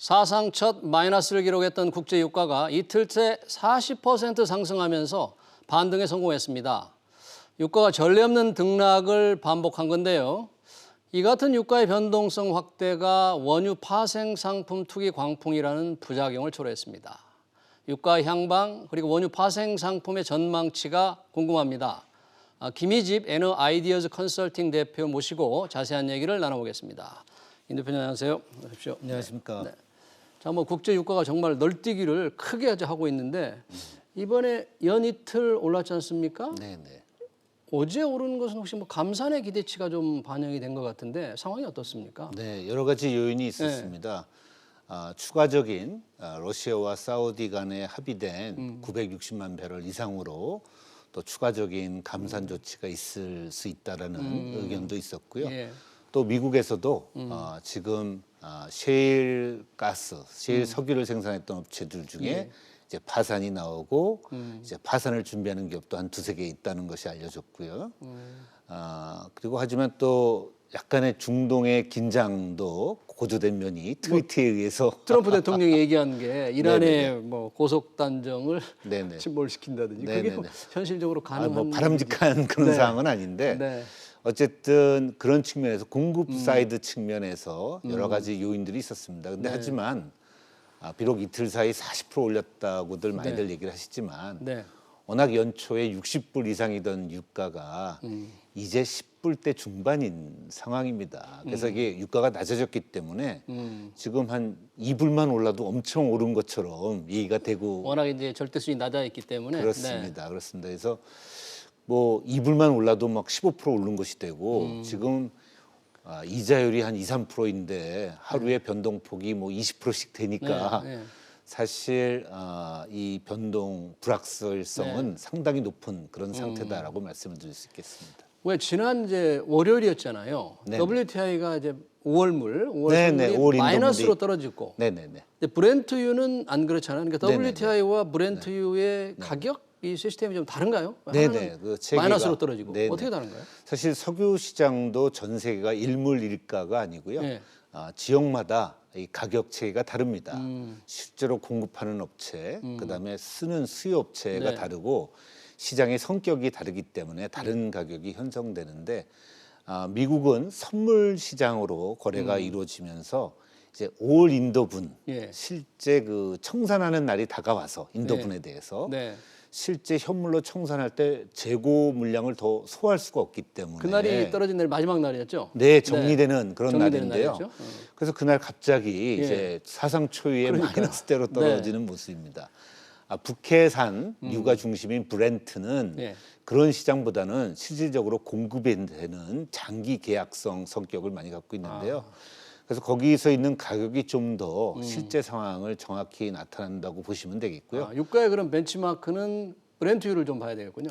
사상 첫 마이너스를 기록했던 국제 유가가 이틀째 40% 상승하면서 반등에 성공했습니다. 유가가 전례 없는 등락을 반복한 건데요. 이 같은 유가의 변동성 확대가 원유 파생 상품 투기 광풍이라는 부작용을 초래했습니다. 유가 향방 그리고 원유 파생 상품의 전망치가 궁금합니다. 김희집 에너 아이디어즈 컨설팅 대표 모시고 자세한 얘기를 나눠보겠습니다. 임 대표님 안녕하세요. 오십시오. 안녕하십니까. 네. 자, 국제 유가가 정말 널뛰기를 크게 하고 있는데 이번에 연 이틀 올랐지 않습니까? 네네. 어제 오른 것은 혹시 감산의 기대치가 좀 반영이 된 것 같은데 상황이 어떻습니까? 네, 여러 가지 요인이 있었습니다. 추가적인 러시아와 사우디 간에 합의된 960만 배럴 이상으로 또 추가적인 감산 조치가 있을 수 있다라는 의견도 있었고요. 예. 또 미국에서도 지금 셰일 가스, 셰일 석유를 생산했던 업체들 중에 예. 이제 파산이 나오고 이제 파산을 준비하는 기업도 한 두세 개 있다는 것이 알려졌고요. 그리고 하지만 또 약간의 중동의 긴장도 고조된 면이 트위트에 의해서 트럼프 대통령이 얘기한 게 이란의 네네네. 고속 단정을 네네. 침몰시킨다든지 네네네. 그게 현실적으로 가능한 바람직한 그런 네. 사항은 아닌데 네. 어쨌든 그런 측면에서 공급 사이드 측면에서 여러 가지 요인들이 있었습니다. 근데 하지만 비록 이틀 사이 40% 올렸다고들 많이들 얘기를 하시지만 네. 워낙 연초에 60불 이상이던 유가가 이제 10불대 중반인 상황입니다. 그래서 이게 유가가 낮아졌기 때문에 지금 한 2불만 올라도 엄청 오른 것처럼 얘기가 되고 워낙 이제 절대 수준이 낮아 있기 때문에 그렇습니다. 그렇습니다. 그래서 2불만 올라도 막 15% 오른 것이 되고 지금 이자율이 한 2, 3%인데 하루에 변동폭이 20%씩 되니까 네. 사실 이 변동 불확실성은 상당히 높은 그런 상태다라고 말씀을 드릴 수 있겠습니다. 왜 지난 이제 월요일이었잖아요. 네네. WTI가 이제 5월물, 5월 네네, 선물이 5월 마이너스로 인도물이. 떨어지고 네네네. 근데 브렌트유는 안 그렇잖아요. 그러니까 네네네. WTI와 브렌트유의 가격 이 시스템이 좀 다른가요? 네네. 하나는 그 체계가- 마이너스로 떨어지고 네네. 어떻게 다른가요? 사실 석유 시장도 전 세계가 일물일가가 아니고요. 네. 지역마다 이 가격 체계가 다릅니다. 실제로 공급하는 업체, 그다음에 쓰는 수요 업체가 네. 다르고 시장의 성격이 다르기 때문에 다른 가격이 형성되는데 미국은 선물 시장으로 거래가 이루어지면서 이제 5월 인도분 예. 실제 그 청산하는 날이 다가와서 인도분에 대해서 네. 실제 현물로 청산할 때 재고 물량을 더 소화할 수가 없기 때문에 그날이 떨어진 날 마지막 날이었죠. 네, 정리되는 그런 정리되는 날인데요. 날이었죠. 그래서 그날 갑자기 예. 이제 사상 초유의 그러니까요. 마이너스대로 떨어지는 모습입니다. 북해산 유가 중심인 브렌트는 예. 그런 시장보다는 실질적으로 공급이 되는 장기 계약성 성격을 많이 갖고 있는데요. 그래서 거기서 있는 가격이 좀 더 실제 상황을 정확히 나타난다고 보시면 되겠고요. 유가의 그런 벤치마크는 브렌트유를 좀 봐야 되겠군요.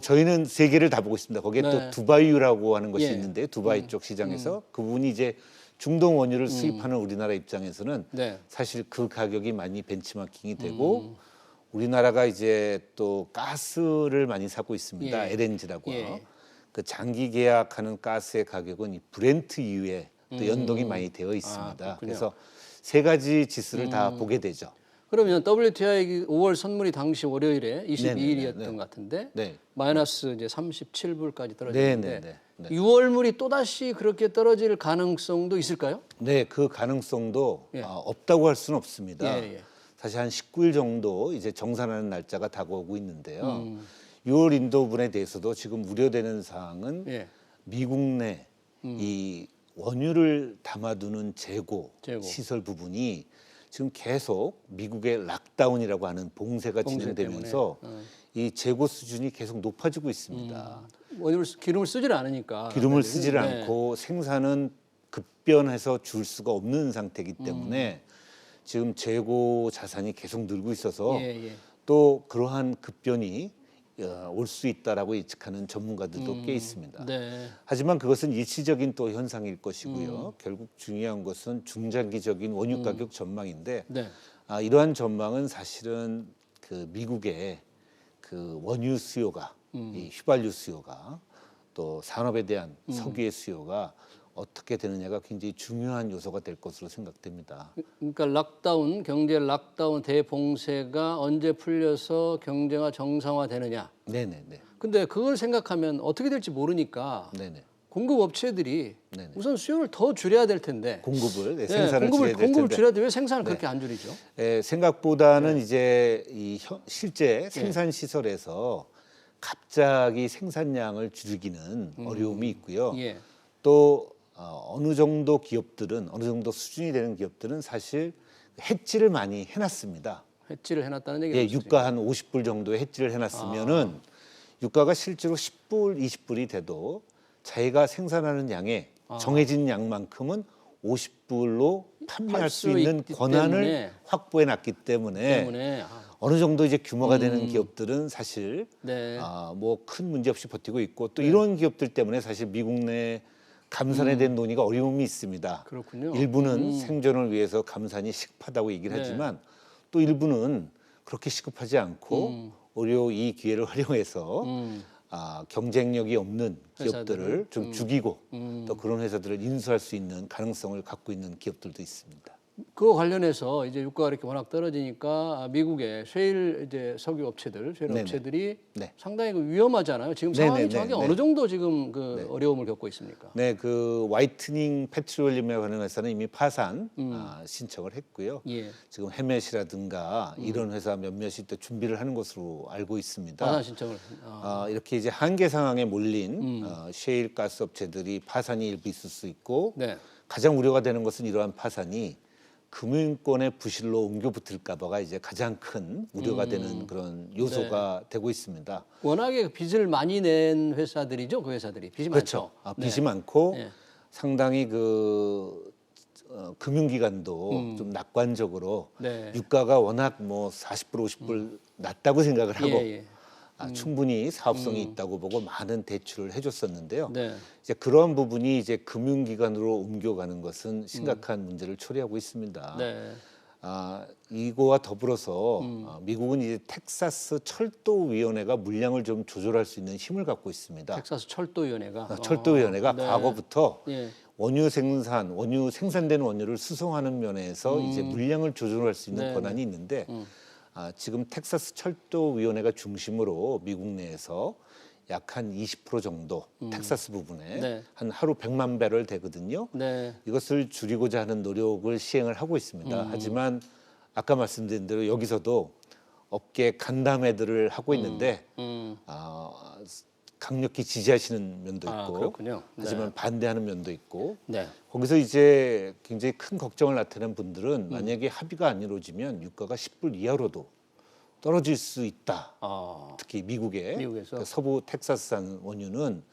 저희는 세 개를 다 보고 있습니다. 거기에 네. 또 두바이유라고 하는 것이 예. 있는데 두바이 쪽 시장에서 그분이 이제 중동 원유를 수입하는 우리나라 입장에서는 네. 사실 그 가격이 많이 벤치마킹이 되고 우리나라가 이제 또 가스를 많이 사고 있습니다. 예. LNG라고요. 예. 그 장기 계약하는 가스의 가격은 이 브렌트유에 또 연동이 많이 되어 있습니다. 그렇군요. 그래서 세 가지 지수를 다 보게 되죠. 그러면 WTI 5월 선물이 당시 월요일에 22일이었던 네네네. 것 같은데 네. 마이너스 이제 37불까지 떨어졌는데 네네네. 네. 6월물이 또 다시 그렇게 떨어질 가능성도 있을까요? 네, 그 가능성도 예. 없다고 할 수는 없습니다. 예, 예. 사실 한 19일 정도 이제 정산하는 날짜가 다가오고 있는데요. 6월 인도분에 대해서도 지금 우려되는 사항은 예. 미국 내 이 원유를 담아두는 재고 재고. 시설 부분이 지금 계속 미국의 락다운이라고 하는 봉쇄가 봉쇄 진행되면서 때문에. 이 재고 수준이 계속 높아지고 있습니다. 기름을 쓰질 않으니까. 기름을 사람들이. 쓰질 네. 않고 생산은 급변해서 줄 수가 없는 상태이기 때문에 지금 재고 자산이 계속 늘고 있어서 예, 예. 또 그러한 급변이 올 수 있다라고 예측하는 전문가들도 꽤 있습니다. 네. 하지만 그것은 일시적인 또 현상일 것이고요. 결국 중요한 것은 중장기적인 원유 가격 전망인데 네. 이러한 전망은 사실은 그 미국의 그 원유 수요가 이 휘발유 수요가 또 산업에 대한 석유의 수요가 어떻게 되느냐가 굉장히 중요한 요소가 될 것으로 생각됩니다. 그러니까 락다운, 경제 락다운 대봉쇄가 언제 풀려서 경제가 정상화되느냐. 네네네. 근데 그걸 생각하면 어떻게 될지 모르니까 네네. 공급 업체들이 네네. 우선 수요를 더 줄여야 될 텐데. 공급을 네, 생산을 줄여야 될 공급을 텐데 줄여야 돼. 왜 생산을 그렇게 안 줄이죠? 생각보다는 이제 실제 생산 시설에서 갑자기 생산량을 줄이기는 어려움이 있고요. 예. 또 어느 정도 기업들은 어느 정도 수준이 되는 기업들은 사실 해지를 많이 해놨습니다. 해지를 해놨다는 얘기죠. 예, 유가 한 50불 정도의 해지를 해놨으면은 유가가 실제로 10불, 20불이 돼도 자기가 생산하는 양의 정해진 양만큼은 50불로 판매할 수 있는 권한을 때문에. 확보해놨기 때문에 어느 정도 이제 규모가 되는 기업들은 사실 네. 뭐 큰 문제 없이 버티고 있고 또 이런 기업들 때문에 사실 미국 내 감산에 대한 논의가 어려움이 있습니다. 그렇군요. 일부는 생존을 위해서 감산이 시급하다고 얘기를 네. 하지만 또 일부는 그렇게 시급하지 않고 오히려 이 기회를 활용해서 경쟁력이 없는 기업들을 회사들을, 좀 죽이고 또 그런 회사들을 인수할 수 있는 가능성을 갖고 있는 기업들도 있습니다. 그거 관련해서 이제 유가가 이렇게 워낙 떨어지니까 미국의 셰일 이제 석유 업체들, 셰일 네네. 업체들이 네. 상당히 위험하잖아요. 지금 네네네. 상황이 정확히 네. 어느 정도 지금 그 어려움을 겪고 있습니까? 네, 그 화이트닝 페트롤리움에 관한 회사는 이미 파산 신청을 했고요. 예. 지금 헤멧이라든가 이런 회사 몇몇이 또 준비를 하는 것으로 알고 있습니다. 파산 신청을. 이렇게 이제 한계 상황에 몰린 셰일 가스 업체들이 파산이 일부 있을 수 있고 네. 가장 우려가 되는 것은 이러한 파산이 금융권의 부실로 옮겨 붙을까봐가 이제 가장 큰 우려가 되는 그런 요소가 되고 있습니다. 워낙에 빚을 많이 낸 회사들이죠, 그 회사들이 빚이 그렇죠. 많죠. 빚이 많고 네. 상당히 그 금융기관도 좀 낙관적으로 네. 유가가 워낙 뭐 40불, 50불 낮다고 생각을 하고 예. 충분히 사업성이 있다고 보고 많은 대출을 해줬었는데요. 네. 이제 그런 부분이 이제 금융기관으로 옮겨가는 것은 심각한 문제를 초래하고 있습니다. 네. 이거와 더불어서 미국은 이제 텍사스 철도위원회가 물량을 좀 조절할 수 있는 힘을 갖고 있습니다. 텍사스 철도위원회가. 철도위원회가 네. 과거부터 예. 원유 생산된 원유를 수송하는 면에서 이제 물량을 조절할 수 있는 네, 권한이 있는데 지금 텍사스 철도위원회가 중심으로 미국 내에서 약 한 20% 정도 텍사스 부분에 네. 한 하루 100만 배럴 되거든요. 네. 이것을 줄이고자 하는 노력을 시행을 하고 있습니다. 하지만 아까 말씀드린 대로 여기서도 업계 간담회들을 하고 있는데 강력히 지지하시는 면도 있고 그렇군요. 네. 하지만 반대하는 면도 있고 네. 거기서 이제 굉장히 큰 걱정을 나타낸 분들은 만약에 합의가 안 이루어지면 유가가 10불 이하로도 떨어질 수 있다. 특히 미국에서 그러니까 서부 텍사스산 원유는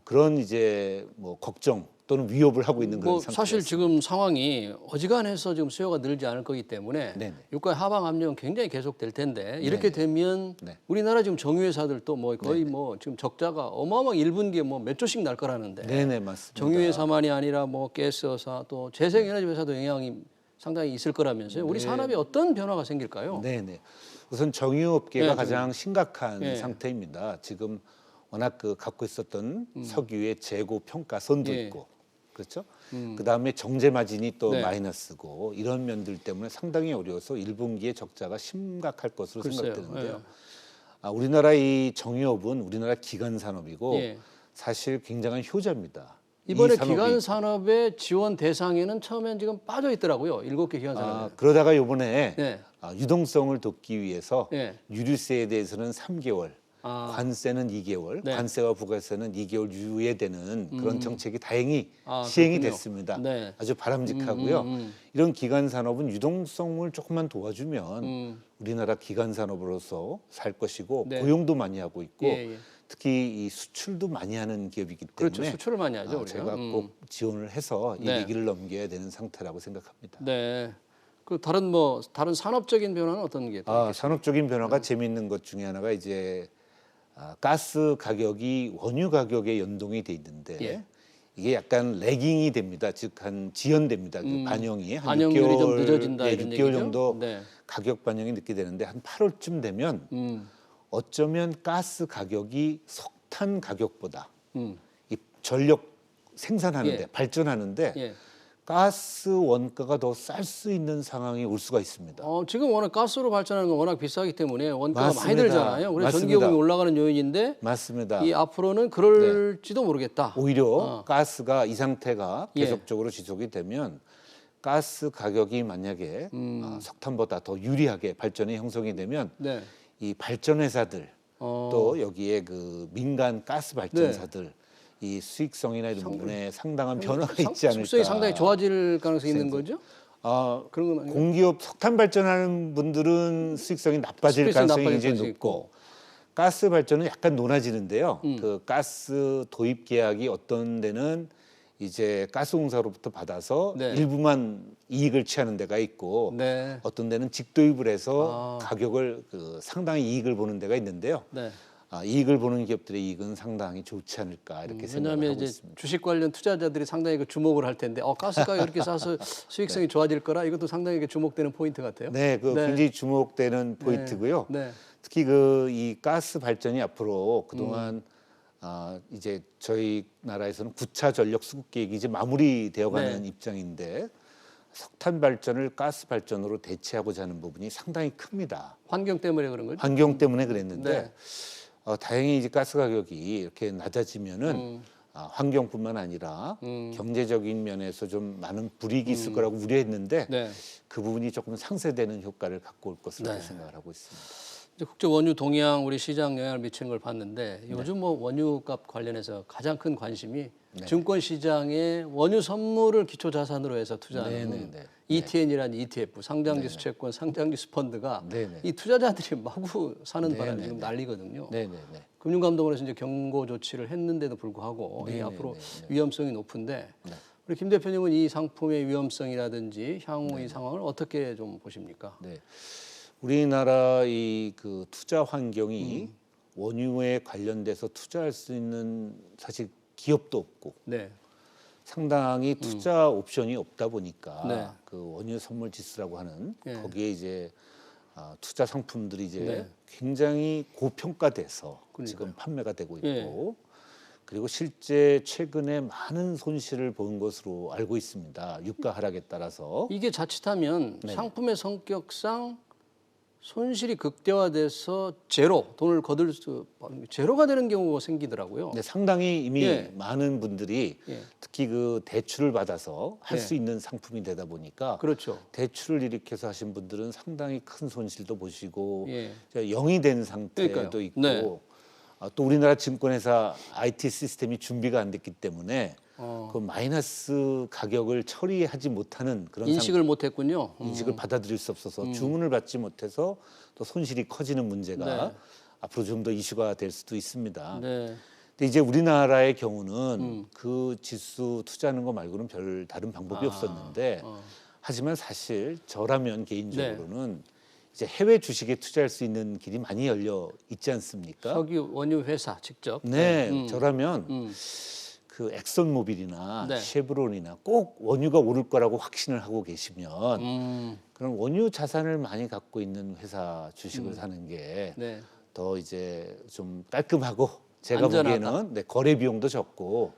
그런 이제 뭐 걱정 또는 위협을 하고 있는 그런 상태입니다. 사실 지금 상황이 어지간해서 지금 수요가 늘지 않을 거기 때문에 네네. 유가의 하방 압력은 굉장히 계속될 텐데 이렇게 되면 네. 우리나라 지금 정유회사들도 뭐 거의 뭐 지금 적자가 어마어마하게 1분기에 뭐 몇 조씩 날 거라는데 네네 맞습니다. 정유회사만이 아니라 뭐 가스회사 또 재생에너지 회사도 영향이 상당히 있을 거라면서요. 우리 산업에 어떤 변화가 생길까요? 네네. 우선 정유업계가 네, 가장 심각한 네. 상태입니다. 지금 워낙 그 갖고 있었던 석유의 재고 평가선도 예. 있고 그렇죠. 그 다음에 정제 마진이 또 네. 마이너스고 이런 면들 때문에 상당히 어려워서 1분기에 적자가 심각할 것으로 글쎄요. 생각되는데요. 우리나라 이 정유업은 우리나라 기간 산업이고 예. 사실 굉장한 효자입니다. 이번에 이 산업이 기간 산업의 지원 대상에는 처음엔 지금 빠져 있더라고요. 7개 기간 산업에. 그러다가 이번에 네. 유동성을 돕기 위해서 네. 유류세에 대해서는 3개월, 관세는 2개월, 네. 관세와 부가세는 2개월 유예되는 그런 정책이 다행히 그렇군요. 시행이 됐습니다. 네. 아주 바람직하고요. 이런 기간 산업은 유동성을 조금만 도와주면 우리나라 기간 산업으로서 살 것이고 네. 고용도 많이 하고 있고 예. 특히 이 수출도 많이 하는 기업이기 때문에 그렇죠. 수출을 많이 하죠. 우리가. 제가 꼭 지원을 해서 이 네. 위기를 넘겨야 되는 상태라고 생각합니다. 네. 그 다른 산업적인 변화는 어떤 게? 산업적인 변화가 재미있는 것 중에 하나가 이제 가스 가격이 원유 가격에 연동이 돼 있는데 예. 이게 약간 레깅이 됩니다. 즉 한 지연됩니다. 그 반영이 한 반영률이 6개월, 좀 늦어진다 이런 6개월 얘기죠? 정도 네. 가격 반영이 늦게 되는데 한 8월쯤 되면 어쩌면 가스 가격이 석탄 가격보다 이 전력 생산하는데 예. 발전하는데 예. 가스 원가가 더 쌀 수 있는 상황이 올 수가 있습니다. 지금 워낙 가스로 발전하는 건 워낙 비싸기 때문에 원가가 많이 맞습니다. 들잖아요. 그래서 맞습니다. 전기요금이 올라가는 요인인데 맞습니다. 이 앞으로는 그럴지도 모르겠다. 오히려 가스가 이 상태가 예. 계속적으로 지속이 되면 가스 가격이 만약에 석탄보다 더 유리하게 발전이 형성이 되면 네. 이 발전 회사들 또 여기에 그 민간 가스 발전사들 이 수익성이나 이런 부분에 상당한 변화가 있지 않을까. 숙성이 상당히 좋아질 가능성이 있는 거죠? 그런 건 아니에요? 공기업 석탄 발전하는 분들은 수익성이 나빠질 수익성이 가능성이 나빠질 굉장히 가능성이 높고 가스 발전은 약간 높아지는데요. 그 가스 도입 계약이 어떤 데는 이제 가스공사로부터 받아서 네. 일부만 이익을 취하는 데가 있고 네. 어떤 데는 직도입을 해서 가격을 상당히 이익을 보는 데가 있는데요. 네. 이익을 보는 기업들의 이익은 상당히 좋지 않을까 이렇게 생각을 왜냐하면 하고 이제 있습니다. 주식 관련 투자자들이 상당히 그 주목을 할 텐데 가스가 이렇게 싸서 수익성이 좋아질 거라 이것도 상당히 주목되는 포인트 같아요. 네, 굉장히 주목되는 포인트고요. 네. 특히 이 가스 발전이 앞으로 그동안 이제 저희 나라에서는 9차 전력 수급 계획이 이제 마무리되어가는 입장인데 석탄 발전을 가스 발전으로 대체하고자 하는 부분이 상당히 큽니다. 환경 때문에 그런 거죠? 환경 때문에 그랬는데 네. 다행히 이제 가스 가격이 이렇게 낮아지면은 환경뿐만 아니라 경제적인 면에서 좀 많은 불이익이 있을 거라고 우려했는데 네. 그 부분이 조금 상쇄되는 효과를 갖고 올 것으로 생각을 하고 있습니다. 이제 국제 원유 동향 우리 시장 영향을 미치는 걸 봤는데 요즘 뭐 원유값 관련해서 가장 큰 관심이 증권 시장에 원유 선물을 기초 자산으로 해서 투자하는 ETN이라는 ETF 상장지수 채권 상장지수 펀드가 이 투자자들이 마구 사는 바람에 지금 난리거든요. 금융감독원에서 이제 경고 조치를 했는데도 불구하고 이 앞으로 위험성이 높은데 우리 김 대표님은 이 상품의 위험성이라든지 향후 이 상황을 어떻게 좀 보십니까? 우리나라 그 투자 환경이 원유에 관련돼서 투자할 수 있는 사실 기업도 없고 상당히 투자 옵션이 없다 보니까 그 원유 선물 지수라고 하는 거기에 이제 투자 상품들이 이제 굉장히 고평가돼서 지금 판매가 되고 있고 그리고 실제 최근에 많은 손실을 본 것으로 알고 있습니다. 유가 하락에 따라서 이게 자칫하면 상품의 성격상 손실이 극대화돼서 돈을 거둘 수 제로가 되는 경우가 생기더라고요. 상당히 이미 많은 분들이 특히 그 대출을 받아서 할 수 있는 상품이 되다 보니까 그렇죠. 대출을 일으켜서 하신 분들은 상당히 큰 손실도 보시고 영이 된 상태도 있고 또 우리나라 증권회사 IT 시스템이 준비가 안 됐기 때문에 그 마이너스 가격을 처리하지 못하는 그런 인식을 못했군요. 인식을 받아들일 수 없어서 주문을 받지 못해서 또 손실이 커지는 문제가 앞으로 좀 더 이슈가 될 수도 있습니다. 근데 이제 우리나라의 경우는 그 지수 투자하는 거 말고는 별 다른 방법이 없었는데 하지만 사실 저라면 개인적으로는 이제 해외 주식에 투자할 수 있는 길이 많이 열려 있지 않습니까? 석유 원유 회사 직접. 저라면 그 엑선모빌이나 쉐브론이나 꼭 원유가 오를 거라고 확신을 하고 계시면 그런 원유 자산을 많이 갖고 있는 회사 주식을 사는 게 더 이제 좀 깔끔하고 제가 안전하다. 보기에는 거래 비용도 적고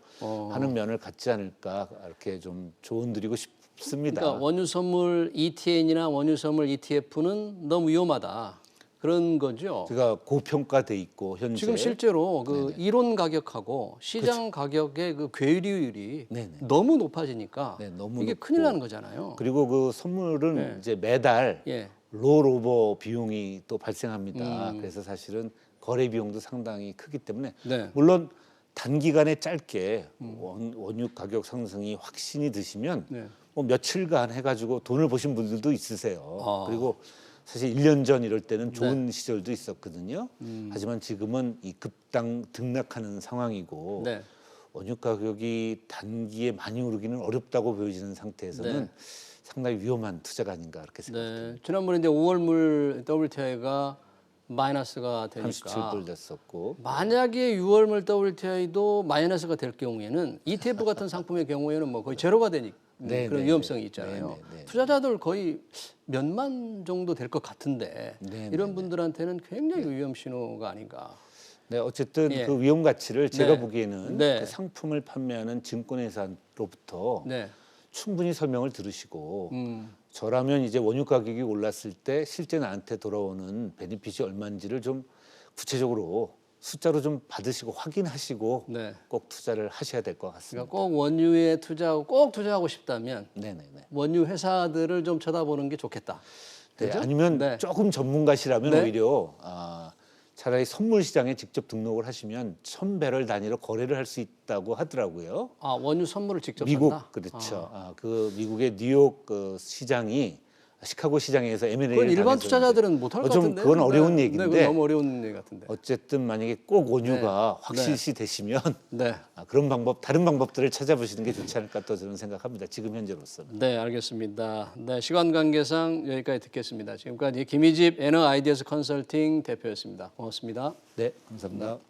하는 면을 갖지 않을까 이렇게 좀 조언드리고 싶습니다. 그러니까 원유 선물 ETN이나 원유 선물 ETF는 너무 위험하다. 그런 거죠. 제가 고평가돼 있고 현재 지금 실제로 그 이론 가격하고 시장 가격의 그 괴리율이 너무 높아지니까 너무 이게 높고. 큰일 나는 거잖아요. 그리고 그 선물은 이제 매달 롤오버 비용이 또 발생합니다. 그래서 사실은 거래 비용도 상당히 크기 때문에 물론 단기간에 짧게 원유 가격 상승이 확신이 드시면 뭐 며칠간 해가지고 돈을 버신 분들도 있으세요. 그리고 사실 1년 전 이럴 때는 좋은 시절도 있었거든요. 하지만 지금은 이 급당 등락하는 상황이고 원유 가격이 단기에 많이 오르기는 어렵다고 보여지는 상태에서는 상당히 위험한 투자가 아닌가 그렇게 생각합니다. 지난번에 이제 5월물 WTI가 마이너스가 되니까 37불 됐었고 만약에 6월물 WTI도 마이너스가 될 경우에는 ETF 같은 상품의 경우에는 뭐 거의 제로가 되니까 그런 위험성이 있잖아요. 투자자들 거의 몇만 정도 될 것 같은데 이런 분들한테는 굉장히 위험 신호가 아닌가. 네, 어쨌든 예. 그 위험 가치를 제가 네. 보기에는 네. 그 상품을 판매하는 증권회사로부터 네. 충분히 설명을 들으시고 음. 저라면 이제 원유 가격이 올랐을 때 실제 나한테 돌아오는 베니핏이 얼마인지를 좀 구체적으로 숫자로 좀 받으시고 확인하시고 네. 꼭 투자를 하셔야 될 것 같습니다. 그러니까 꼭 원유에 투자하고 꼭 투자하고 싶다면 네네네. 원유 회사들을 좀 쳐다보는 게 좋겠다. 네, 그죠? 아니면 네. 조금 전문가시라면 네. 오히려 차라리 선물 시장에 직접 등록을 하시면 1,000배럴 단위로 거래를 할 수 있다고 하더라고요. 아, 원유 선물을 직접 미국 산다? 그렇죠. 그 미국의 뉴욕 그 시장이 시카고 시장에서 M&A를 그건 일반 투자자들은 못할 것 같은데. 그건 어려운 네, 얘기인데. 네, 그건 너무 어려운 얘기 같은데. 어쨌든 만약에 꼭 원유가 네. 확실시 되시면 네. 그런 방법, 다른 방법들을 찾아보시는 게 좋지 않을까 또 저는 생각합니다. 지금 현재로서는. 네, 알겠습니다. 네, 시간 관계상 여기까지 듣겠습니다. 지금까지 김희집 에너 아이디어스 컨설팅 대표였습니다. 고맙습니다. 네, 감사합니다.